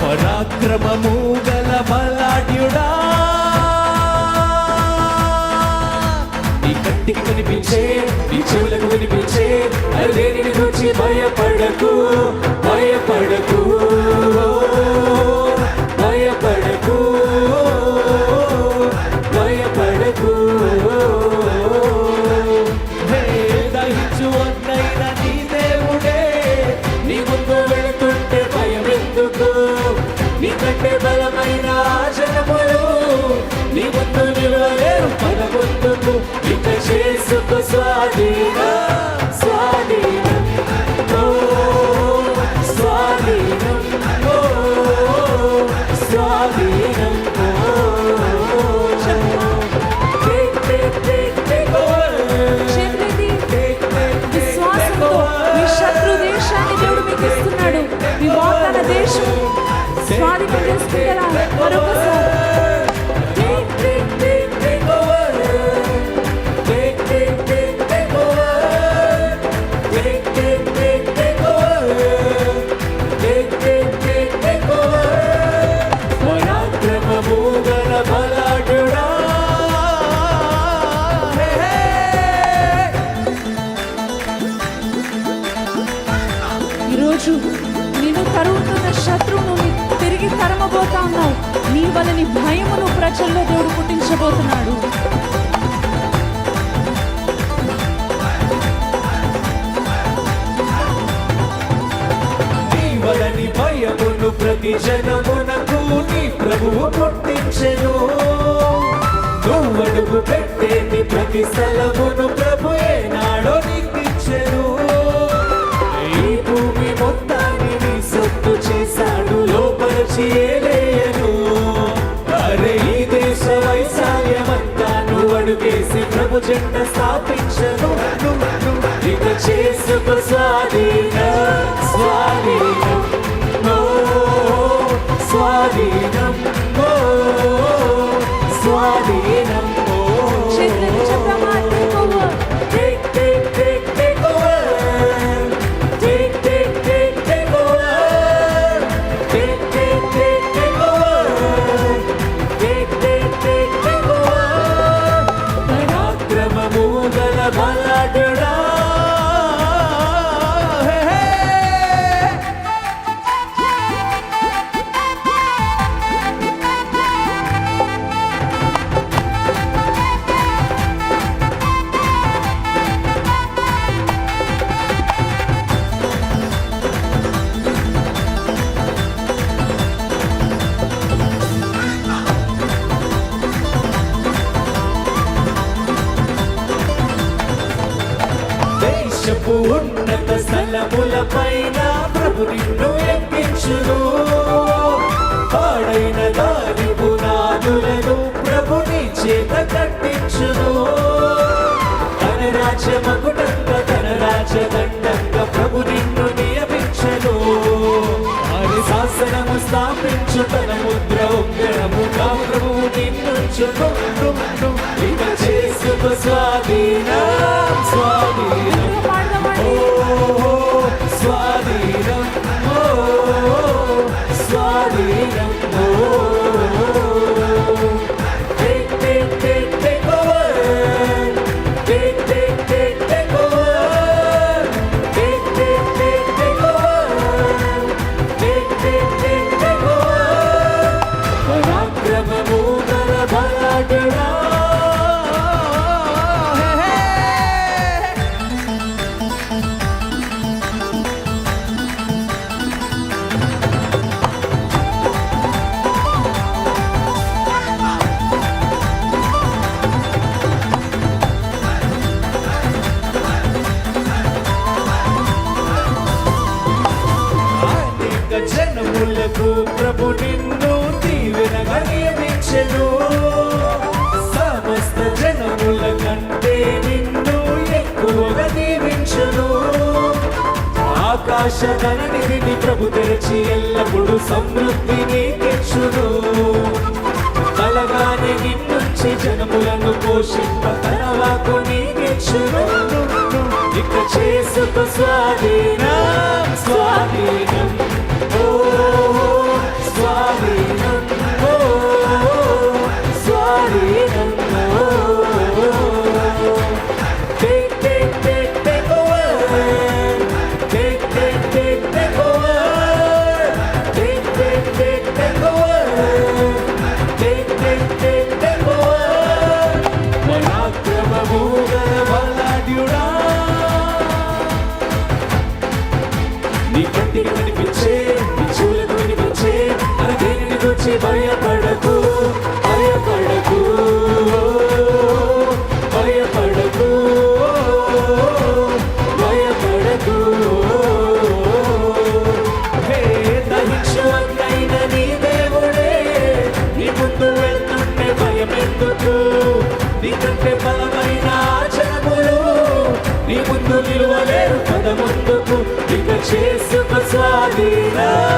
పరాక్రమము గల బలాఢ్యుడా, నీ కంటికి కనిపించే, నీ చెవులకు వినిపించే అదేని గురించి భయపడకు, భయపడకు, భయపడకు, భయపడకు. దహించు అన్నైన నీ దేవుడే నీ ముందు వెళుతుంటే భయమెందుకు, నీకంటే బలమైన జనములు నీ ముందు నిలవలేరు పదముందుకు. ఇక చేసుకో స్వాధీనం, స్వాధీనం, ఓ స్వాధీనం, ఓ స్వాధీనం. విశ్వాసంతో మీ శత్రు దేశాన్ని దేవుడు మీకు ఇస్తున్నాడు. మీ వాగ్దాన దేశం స్వాధీనం చేసుకుంటారా? మరొకసారి ఈరోజు నేను తరుగుతున్న శత్రువును తిరిగి తరమబోతా ఉన్నావు. నీ వలని భయమును ప్రజల్లో దేవుడు పుట్టించబోతున్నాడు. నీ వలని భయమును ప్రతి జనమునకు నీ ప్రభువు పుట్టించెను. నువ్వు అడుగు పెట్టేది ప్రతి స్థలమును ప్రభు ఏనాడో నీకిచ్చెను. ఈ భూమి మొత్తాన్ని నీ సొత్తు చేశాడు, లోపలిచి ఏలేయను. అరే ఈ దేశ వైశాల్యమంతా నువ్వు అడుగేసి ప్రభు జెండ స్థాపించను. ఇక చేసుకో స్వాధీనం, స్వాధీనం, ఓ స్వాధీనం, ఓ స్వాధీనం. చేతులను చెప్పమా, take over. Take, take, take, take over. Take, take, take, take over. Take, take, take, take over. Take, take, take, take over. పరాక్రమము గల బలాఢ్యుడా, హే హే. దేశపు ఉన్నత స్థలముల పైన ప్రభు నిన్ను ఎక్కించును. పాడైన దాని పునాదులను ప్రభు నీ చేత కట్టించును. తన రాజ్యమకుటంగా తన రాజ్యదండంగా ప్రభు నిన్ను నియమించును. వారి శాసనము స్థాపించు తన ముద్ర ఉంగరముగా ప్రభువు నిన్నుంచును. ఇక చేసుకో స్వాధీనం, స్వాధీనం, ఓ స్వాధీనం, ఓ స్వాధీనం, ఓ take, take, take, take over. Take, take, take, take over. Take, take, take, take over. Take, take, take, take over. పరాక్రమము గల బలాఢ్యుడా, జనములకు ప్రభు నిన్ను దీవెనగా నియమించెను. సమస్త జనముల కంటే నిన్ను ఎక్కువగా దీవించెను. ఆకాశ ధననిధిని ప్రభు తెరచి ఎల్లప్పుడు సమృద్ధి నీకిచ్చును. బలగానే నిన్నుంచి జనములను పోషింప తన వాక్కు నీకిచ్చును. ఇక చేసుకో స్వాధీనం, స్వాధీనం, ఓ కంటికి కనిపించే నీ చెవులకు వినిపించే అరే దేనిని గురించి భయపడకు భయపడకు భయపడకు భయపడకు హే దహించువన్నైన నీ దేవుడే నీ ముందు వెళ్తుంటే భయమెందుకు నీకంటే బలమైన జనములు నీ ముందు నిలువలేరు పద ముందుకు ఇక చేసుకో స్వాధీనం